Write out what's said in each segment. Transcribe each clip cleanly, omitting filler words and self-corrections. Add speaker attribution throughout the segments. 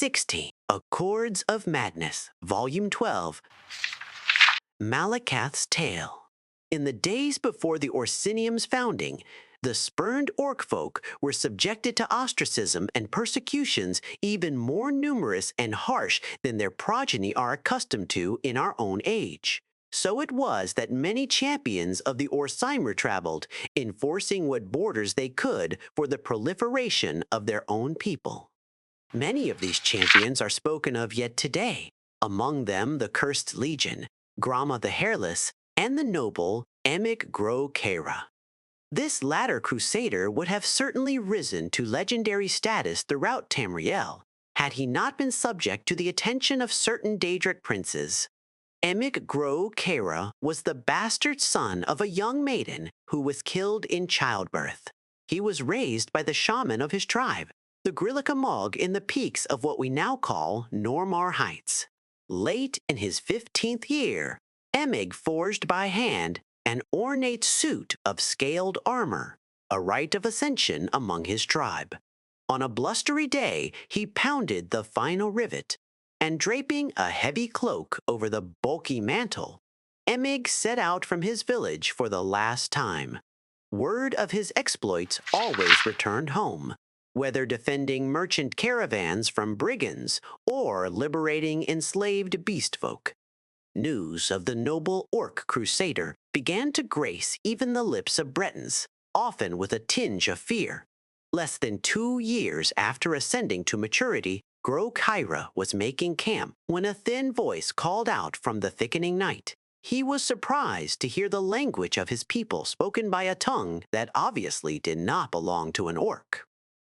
Speaker 1: 60. Accords of Madness, Volume 12. Malakath's Tale. In the days before the Orsinium's founding, the spurned orc folk were subjected to ostracism and persecutions even more numerous and harsh than their progeny are accustomed to in our own age. So it was that many champions of the Orsimer traveled, enforcing what borders they could for the proliferation of their own people. Many of these champions are spoken of yet today, among them the Cursed Legion, Grama the Hairless, and the noble Emig Gro Kera. This latter crusader would have certainly risen to legendary status throughout Tamriel, had he not been subject to the attention of certain Daedric princes. Emig Gro Kera was the bastard son of a young maiden who was killed in childbirth. He was raised by the shaman of his tribe, the Grillikamog, in the peaks of what we now call Normar Heights. Late in his 15th year, Emig forged by hand an ornate suit of scaled armor, a rite of ascension among his tribe. On a blustery day, he pounded the final rivet, and draping a heavy cloak over the bulky mantle, Emig set out from his village for the last time. Word of his exploits always returned home, whether defending merchant caravans from brigands or liberating enslaved beast folk. News of the noble orc crusader began to grace even the lips of Bretons, often with a tinge of fear. Less than 2 years after ascending to maturity, Gro Kyra was making camp when a thin voice called out from the thickening night. He was surprised to hear the language of his people spoken by a tongue that obviously did not belong to an orc.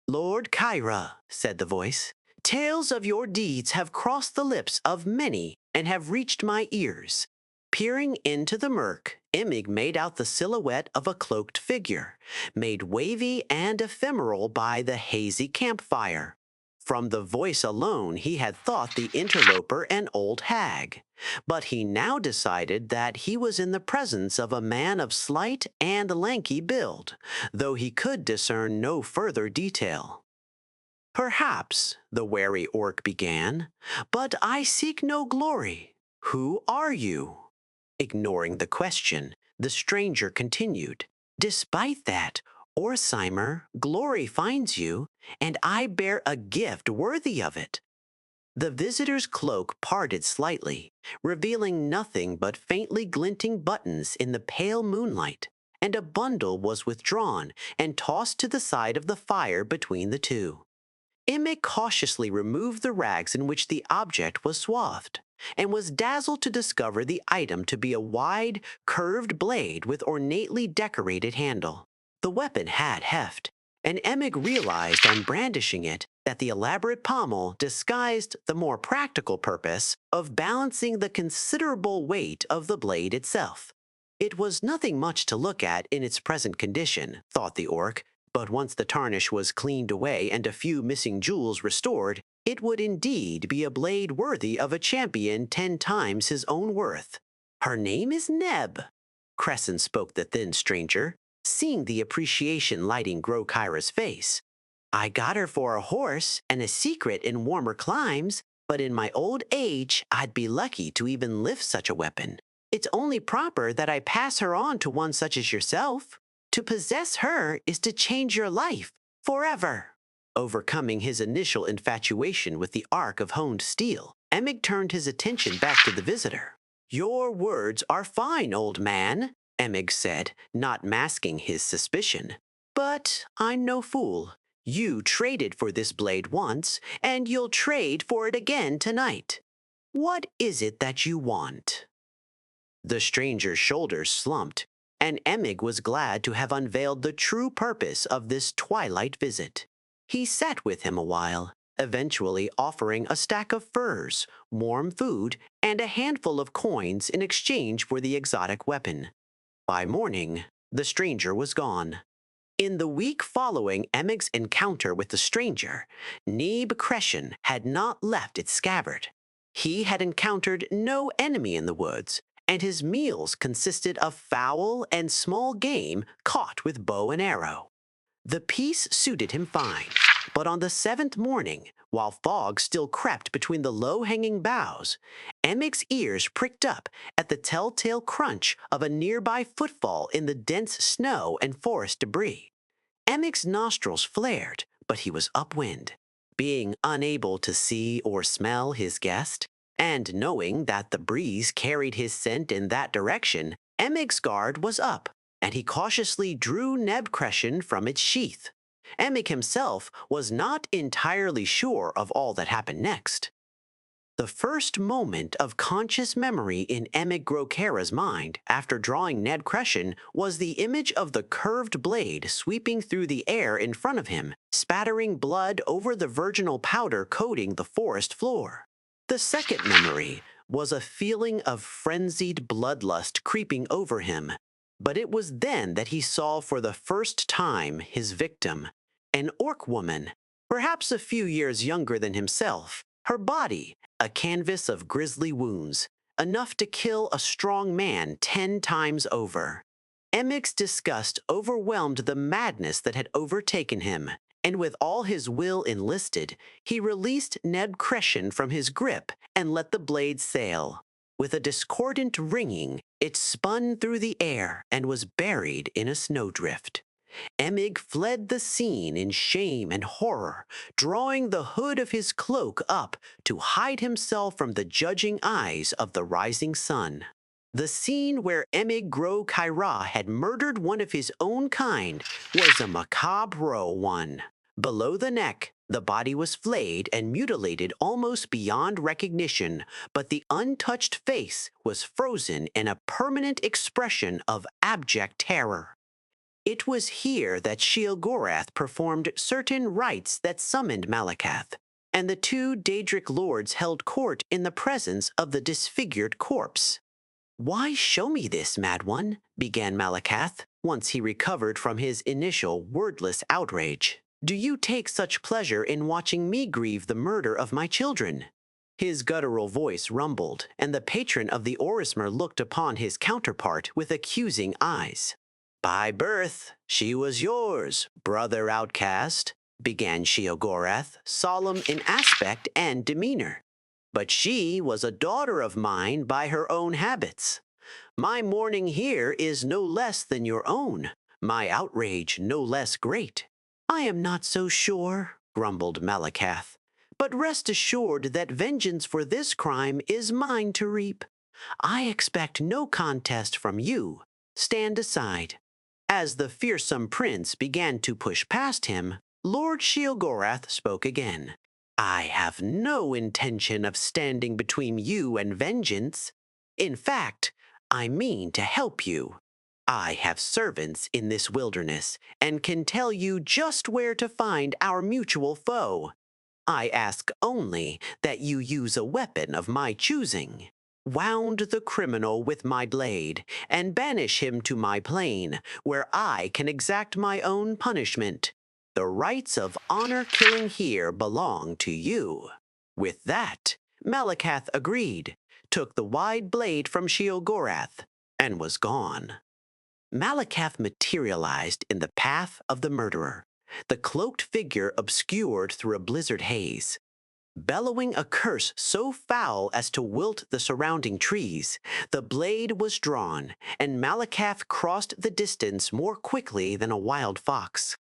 Speaker 1: "Lord Kyra," said the voice, "tales of your deeds have crossed the lips of many and have reached my ears." Peering into the murk, Emig made out the silhouette of a cloaked figure, made wavy and ephemeral by the hazy campfire. From the voice alone, he had thought the interloper an old hag, but he now decided that he was in the presence of a man of slight and lanky build, though he could discern no further detail. "Perhaps," the wary orc began, "but I seek no glory. Who are you?" Ignoring the question, the stranger continued, "Despite that, Orsimer, glory finds you, and I bear a gift worthy of it." The visitor's cloak parted slightly, revealing nothing but faintly glinting buttons in the pale moonlight, and a bundle was withdrawn and tossed to the side of the fire between the two. Emig cautiously removed the rags in which the object was swathed, and was dazzled to discover the item to be a wide, curved blade with ornately decorated handle. The weapon had heft, and Emig realized on brandishing it that the elaborate pommel disguised the more practical purpose of balancing the considerable weight of the blade itself. It was nothing much to look at in its present condition, thought the orc, but once the tarnish was cleaned away and a few missing jewels restored, it would indeed be a blade worthy of a champion 10 times his own worth. "Her name is Neb," Crescent spoke the thin stranger, seeing the appreciation lighting Gro Kyra's face. "I got her for a horse and a secret in warmer climes, but in my old age, I'd be lucky to even lift such a weapon. It's only proper that I pass her on to one such as yourself. To possess her is to change your life forever." Overcoming his initial infatuation with the arc of honed steel, Emig turned his attention back to the visitor. "Your words are fine, old man," Emig said, not masking his suspicion. "But I'm no fool. You traded for this blade once, and you'll trade for it again tonight. What is it that you want?" The stranger's shoulders slumped, and Emig was glad to have unveiled the true purpose of this twilight visit. He sat with him a while, eventually offering a stack of furs, warm food, and a handful of coins in exchange for the exotic weapon. By morning, the stranger was gone. In the week following Emig's encounter with the stranger, Neeb Crescent had not left its scabbard. He had encountered no enemy in the woods, and his meals consisted of fowl and small game caught with bow and arrow. The peace suited him fine, but on the 7th morning, While fog still crept between the low-hanging boughs, Emig's ears pricked up at the telltale crunch of a nearby footfall in the dense snow and forest debris. Emig's nostrils flared, but he was upwind. Being unable to see or smell his guest, and knowing that the breeze carried his scent in that direction, Emig's guard was up, and he cautiously drew Neb Crescent from its sheath. Emig himself was not entirely sure of all that happened next. The first moment of conscious memory in Emig Grokera's mind after drawing Ned Crescent was the image of the curved blade sweeping through the air in front of him, spattering blood over the virginal powder coating the forest floor. The second memory was a feeling of frenzied bloodlust creeping over him, but it was then that he saw for the first time his victim, an orc woman, perhaps a few years younger than himself, her body a canvas of grisly wounds, enough to kill a strong man 10 times over. Emig's disgust overwhelmed the madness that had overtaken him, and with all his will enlisted, he released Ned Crescent from his grip and let the blade sail. With a discordant ringing, it spun through the air and was buried in a snowdrift. Emig fled the scene in shame and horror, drawing the hood of his cloak up to hide himself from the judging eyes of the rising sun. The scene where Emig Grokera had murdered one of his own kind was a macabre one. Below the neck, the body was flayed and mutilated almost beyond recognition, but the untouched face was frozen in a permanent expression of abject terror. It was here that Sheogorath performed certain rites that summoned Malakath, and the two Daedric lords held court in the presence of the disfigured corpse. "Why show me this, mad one?" began Malakath, once he recovered from his initial wordless outrage. "Do you take such pleasure in watching me grieve the murder of my children?" His guttural voice rumbled, and the patron of the Orismer looked upon his counterpart with accusing eyes. "By birth, she was yours, brother outcast," began Sheogorath, solemn in aspect and demeanor. "But she was a daughter of mine by her own habits. My mourning here is no less than your own, my outrage no less great." "I am not so sure," grumbled Malakath, "but rest assured that vengeance for this crime is mine to reap. I expect no contest from you. Stand aside." As the fearsome prince began to push past him, Lord Sheogorath spoke again. "I have no intention of standing between you and vengeance. In fact, I mean to help you. I have servants in this wilderness and can tell you just where to find our mutual foe. I ask only that you use a weapon of my choosing. Wound the criminal with my blade, and banish him to my plane, where I can exact my own punishment. The rights of honor-killing here belong to you." With that, Malakath agreed, took the wide blade from Sheogorath, and was gone. Malakath materialized in the path of the murderer, the cloaked figure obscured through a blizzard haze. Bellowing a curse so foul as to wilt the surrounding trees, the blade was drawn, and Malakath crossed the distance more quickly than a wild fox.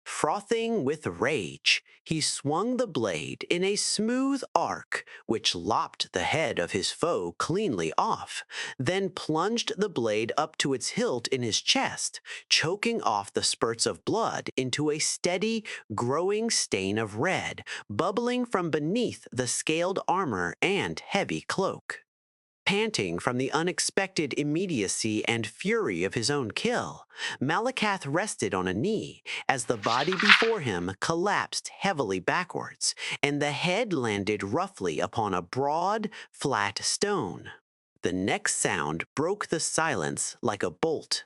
Speaker 1: Frothing with rage, he swung the blade in a smooth arc which lopped the head of his foe cleanly off, then plunged the blade up to its hilt in his chest, choking off the spurts of blood into a steady, growing stain of red, bubbling from beneath the scaled armor and heavy cloak. Panting from the unexpected immediacy and fury of his own kill, Malakath rested on a knee as the body before him collapsed heavily backwards, and the head landed roughly upon a broad, flat stone. The next sound broke the silence like a bolt.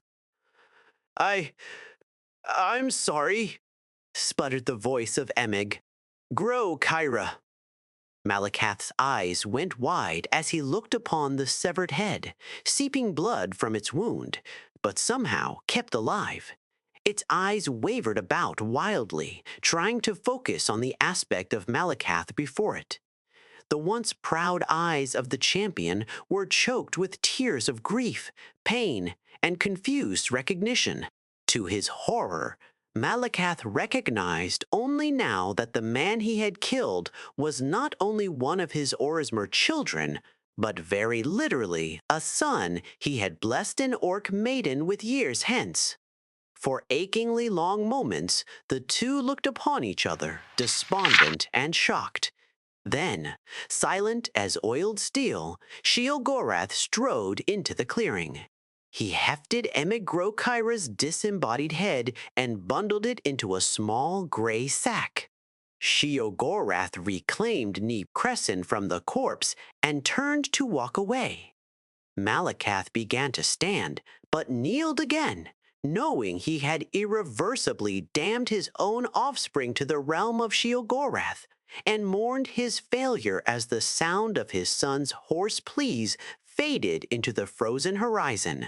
Speaker 1: I'm sorry," sputtered the voice of Emig. "Grokera." Malakath's eyes went wide as he looked upon the severed head, seeping blood from its wound, but somehow kept alive. Its eyes wavered about wildly, trying to focus on the aspect of Malakath before it. The once proud eyes of the champion were choked with tears of grief, pain, and confused recognition. To his horror, Malakath recognized only now that the man he had killed was not only one of his Orismer children, but very literally a son he had blessed an orc maiden with years hence. For achingly long moments, the two looked upon each other, despondent and shocked. Then, silent as oiled steel, Sheogorath strode into the clearing. He hefted Emigrokyra's disembodied head and bundled it into a small gray sack. Sheogorath reclaimed Neep Crescent from the corpse and turned to walk away. Malakath began to stand, but kneeled again, knowing he had irreversibly damned his own offspring to the realm of Sheogorath, and mourned his failure as the sound of his son's hoarse pleas faded into the frozen horizon.